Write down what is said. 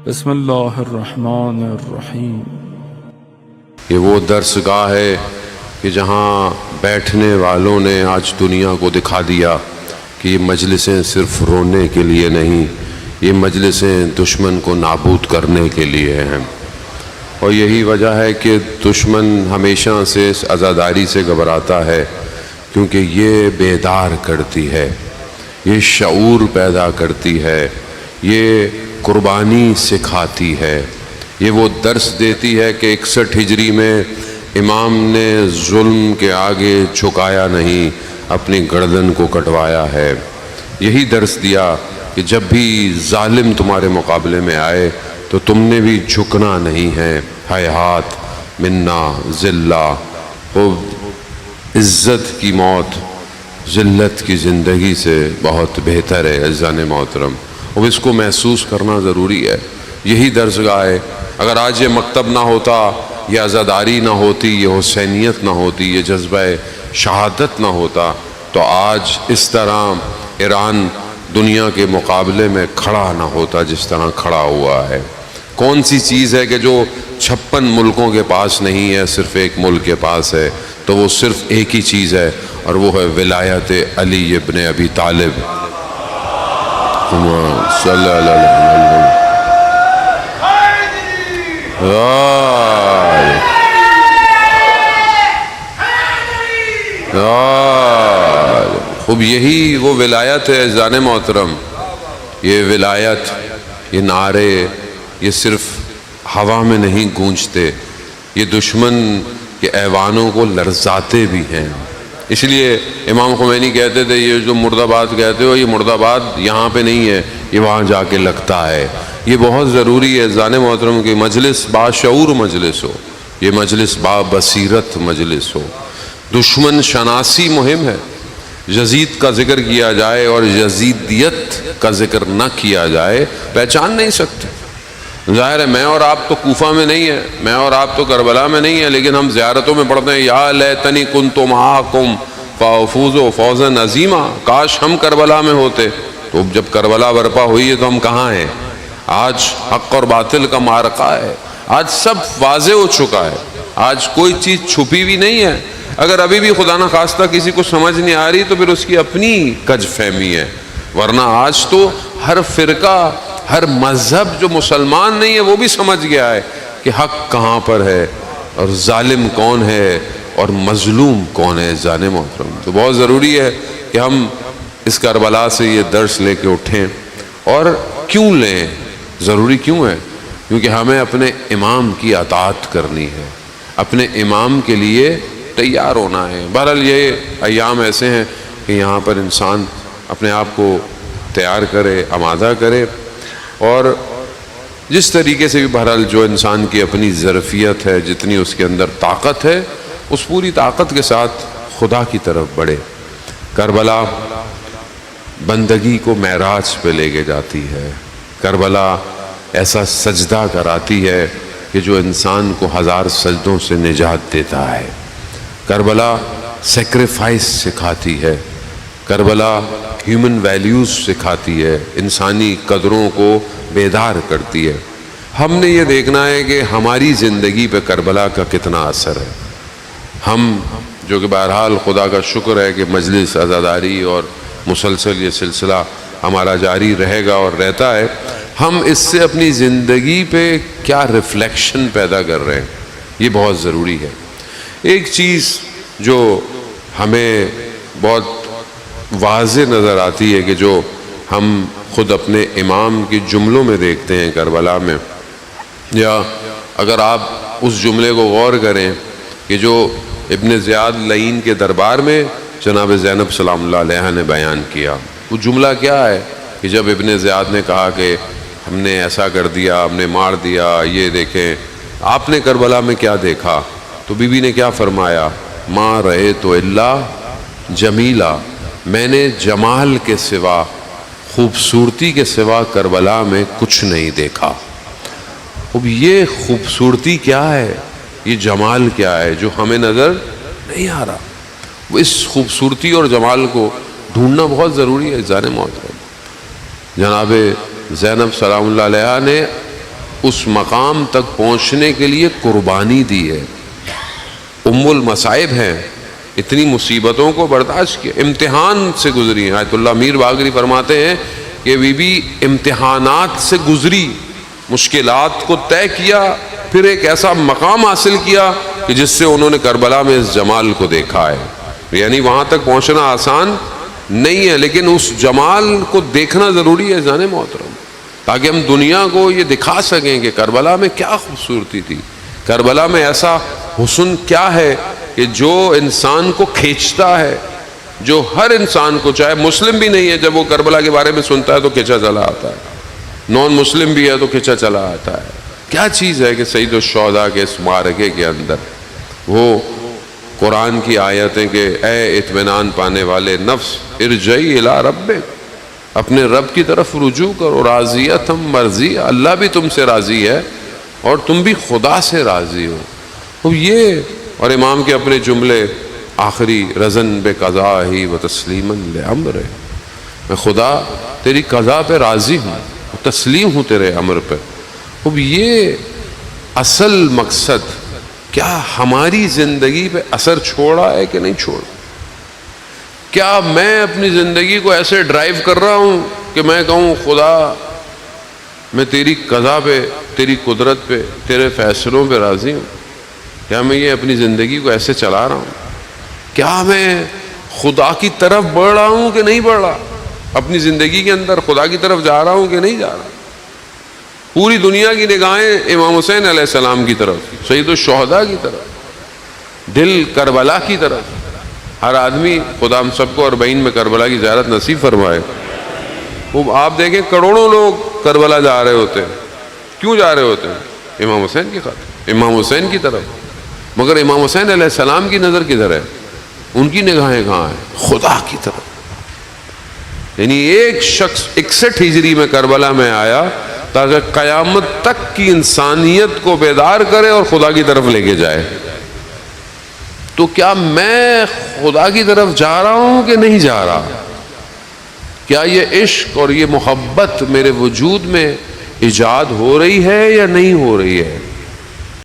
بسم اللہ الرحمن الرحیم۔ یہ وہ درسگاہ ہے کہ جہاں بیٹھنے والوں نے آج دنیا کو دکھا دیا کہ یہ مجلسیں صرف رونے کے لیے نہیں، یہ مجلسیں دشمن کو نابود کرنے کے لیے ہیں۔ اور یہی وجہ ہے کہ دشمن ہمیشہ سے اس عزاداری سے گھبراتا ہے، کیونکہ یہ بیدار کرتی ہے، یہ شعور پیدا کرتی ہے، یہ قربانی سکھاتی ہے، یہ وہ درس دیتی ہے کہ 61 ہجری میں امام نے ظلم کے آگے جھکایا نہیں، اپنی گردن کو کٹوایا ہے۔ یہی درس دیا کہ جب بھی ظالم تمہارے مقابلے میں آئے تو تم نے بھی جھکنا نہیں ہے۔ ہیہات منا ذلہ، وہ عزت کی موت ذلت کی زندگی سے بہت بہتر ہے عزیزان محترم، اور اس کو محسوس کرنا ضروری ہے۔ یہی درسگاہ ہے۔ اگر آج یہ مکتب نہ ہوتا، یہ عزاداری نہ ہوتی، یہ حسینیت نہ ہوتی، یہ جذبہ شہادت نہ ہوتا، تو آج اس طرح ایران دنیا کے مقابلے میں کھڑا نہ ہوتا جس طرح کھڑا ہوا ہے۔ کون سی چیز ہے کہ جو 56 ملکوں کے پاس نہیں ہے، صرف ایک ملک کے پاس ہے؟ تو وہ صرف ایک ہی چیز ہے، اور وہ ہے ولایت علی ابن ابی طالب صلی اللہ علیہ وسلم۔ خوب یہی وہ ولایت ہے عزیزان محترم۔ یہ ولایت، یہ نعرے، یہ صرف ہوا میں نہیں گونجتے، یہ دشمن کے ایوانوں کو لرزاتے بھی ہیں۔ اس لیے امام خمینی کہتے تھے یہ جو مرد آباد کہتے ہو، یہ مرد آباد یہاں پہ نہیں ہے، یہ وہاں جا کے لگتا ہے۔ یہ بہت ضروری ہے عزیزان محترم کہ مجلس باشعور مجلس ہو، یہ مجلس بابصیرت مجلس ہو۔ دشمن شناسی مہم ہے۔ یزید کا ذکر کیا جائے اور یزیدیت کا ذکر نہ کیا جائے، پہچان نہیں سکتے۔ ظاہر ہے میں اور آپ تو کوفہ میں نہیں ہیں، میں اور آپ تو کربلا میں نہیں ہیں، لیکن ہم زیارتوں میں پڑھتے ہیں یا لیتنی کنت معکم فافوز فوزا عظیما، کاش ہم کربلا میں ہوتے۔ تو جب کربلا برپا ہوئی ہے تو ہم کہاں ہیں؟ آج حق اور باطل کا معرکہ ہے، آج سب واضح ہو چکا ہے، آج کوئی چیز چھپی بھی نہیں ہے۔ اگر ابھی بھی خدا نہ خواستہ کسی کو سمجھ نہیں آ رہی تو پھر اس کی اپنی کج فہمی ہے، ورنہ آج تو ہر فرقہ، ہر مذہب جو مسلمان نہیں ہے وہ بھی سمجھ گیا ہے کہ حق کہاں پر ہے اور ظالم کون ہے اور مظلوم کون ہے عزیزان محترم۔ تو بہت ضروری ہے کہ ہم اس کربلا سے یہ درس لے کے اٹھیں۔ اور کیوں لیں؟ ضروری کیوں ہے؟ کیونکہ ہمیں اپنے امام کی اطاعت کرنی ہے، اپنے امام کے لیے تیار ہونا ہے۔ بہرحال یہ ایام ایسے ہیں کہ یہاں پر انسان اپنے آپ کو تیار کرے، آمادہ کرے، اور جس طریقے سے بھی بہرحال جو انسان کی اپنی ظرفیت ہے، جتنی اس کے اندر طاقت ہے، اس پوری طاقت کے ساتھ خدا کی طرف بڑھے۔ کربلا بندگی کو معراج پہ لے کے جاتی ہے۔ کربلا ایسا سجدہ کراتی ہے کہ جو انسان کو 1000 سجدوں سے نجات دیتا ہے۔ کربلا سیکریفائس سکھاتی ہے۔ کربلا ہیومن ویلیوز سکھاتی ہے، انسانی قدروں کو بیدار کرتی ہے۔ ہم نے یہ دیکھنا ہے کہ ہماری زندگی پہ کربلا کا کتنا اثر ہے۔ ہم جو کہ بہرحال خدا کا شکر ہے کہ مجلس عزاداری اور مسلسل یہ سلسلہ ہمارا جاری رہے گا اور رہتا ہے، ہم اس سے اپنی زندگی پہ کیا ریفلیکشن پیدا کر رہے ہیں، یہ بہت ضروری ہے۔ ایک چیز جو ہمیں بہت واضح نظر آتی ہے کہ جو ہم خود اپنے امام کی جملوں میں دیکھتے ہیں کربلا میں، یا اگر آپ اس جملے کو غور کریں کہ جو ابن زیاد لعین کے دربار میں جناب زینب سلام اللہ علیہ نے بیان کیا، وہ جملہ کیا ہے کہ جب ابن زیاد نے کہا کہ ہم نے ایسا کر دیا، ہم نے مار دیا، یہ دیکھیں آپ نے کربلا میں کیا دیکھا، تو بی بی نے کیا فرمایا؟ ما رأیت الا جمیلا، میں نے جمال کے سوا، خوبصورتی کے سوا کربلا میں کچھ نہیں دیکھا۔ اب یہ خوبصورتی کیا ہے، یہ جمال کیا ہے جو ہمیں نظر نہیں آ رہا؟ اس خوبصورتی اور جمال کو ڈھونڈنا بہت ضروری ہے عزیزان محترم۔ جناب زینب سلام اللہ علیہ نے اس مقام تک پہنچنے کے لیے قربانی دی ہے. ام المصائب ہیں, اتنی مصیبتوں کو برداشت کیا, امتحان سے گزری. آیت اللہ میر باغری فرماتے ہیں کہ بی بی امتحانات سے گزری, مشکلات کو طے کیا, پھر ایک ایسا مقام حاصل کیا کہ جس سے انہوں نے کربلا میں اس جمال کو دیکھا ہے. یعنی وہاں تک پہنچنا آسان نہیں ہے, لیکن اس جمال کو دیکھنا ضروری ہے جان محترم, تاکہ ہم دنیا کو یہ دکھا سکیں کہ کربلا میں کیا خوبصورتی تھی, کربلا میں ایسا حسن کیا ہے کہ جو انسان کو کھینچتا ہے, جو ہر انسان کو, چاہے مسلم بھی نہیں ہے, جب وہ کربلا کے بارے میں سنتا ہے تو کھینچا چلا آتا ہے, نان مسلم بھی ہے تو کھینچا چلا آتا ہے. کیا چیز ہے کہ سید الشہداء کے اس معرکے کے اندر وہ قرآن کی آیتیں کہ اے اطمینان پانے والے نفس ارجعی الی ربک, اپنے رب کی طرف رجوع کرو, راضیت ہم مرضی, اللہ بھی تم سے راضی ہے اور تم بھی خدا سے راضی ہو. تو یہ, اور امام کے اپنے جملے آخری, رضن بے قضا ہی و تسلیماً لامر, میں خدا تیری قضا پہ راضی ہوں, تسلیم ہوں تیرے امر پہ. اب یہ اصل مقصد, کیا ہماری زندگی پہ اثر چھوڑا ہے کہ نہیں چھوڑا؟ کیا میں اپنی زندگی کو ایسے ڈرائیو کر رہا ہوں کہ میں کہوں خدا میں تیری قضا پہ, تیری قدرت پہ, تیرے فیصلوں پہ راضی ہوں؟ کیا میں یہ اپنی زندگی کو ایسے چلا رہا ہوں؟ کیا میں خدا کی طرف بڑھ رہا ہوں کہ نہیں بڑھ رہا؟ اپنی زندگی کے اندر خدا کی طرف جا رہا ہوں کہ نہیں جا رہا؟ پوری دنیا کی نگاہیں امام حسین علیہ السلام کی طرف, سید الشہداء کی طرف, دل کربلا کی طرف. ہر آدمی, خدا ہم سب کو 40 میں کربلا کی زیارت نصیب فرمائے. وہ آپ دیکھیں کروڑوں لوگ کربلا جا رہے ہوتے ہیں, کیوں جا رہے ہوتے ہیں؟ امام حسین کی خاطر, امام حسین کی طرف. مگر امام حسین علیہ السلام کی نظر کدھر ہے؟ ان کی نگاہیں کہاں ہیں؟ خدا کی طرف. یعنی ایک شخص 61 ہجری میں کربلا میں آیا تاکہ قیامت تک کی انسانیت کو بیدار کرے اور خدا کی طرف لے کے جائے. تو کیا میں خدا کی طرف جا رہا ہوں کہ نہیں جا رہا؟ کیا یہ عشق اور یہ محبت میرے وجود میں ایجاد ہو رہی ہے یا نہیں ہو رہی ہے؟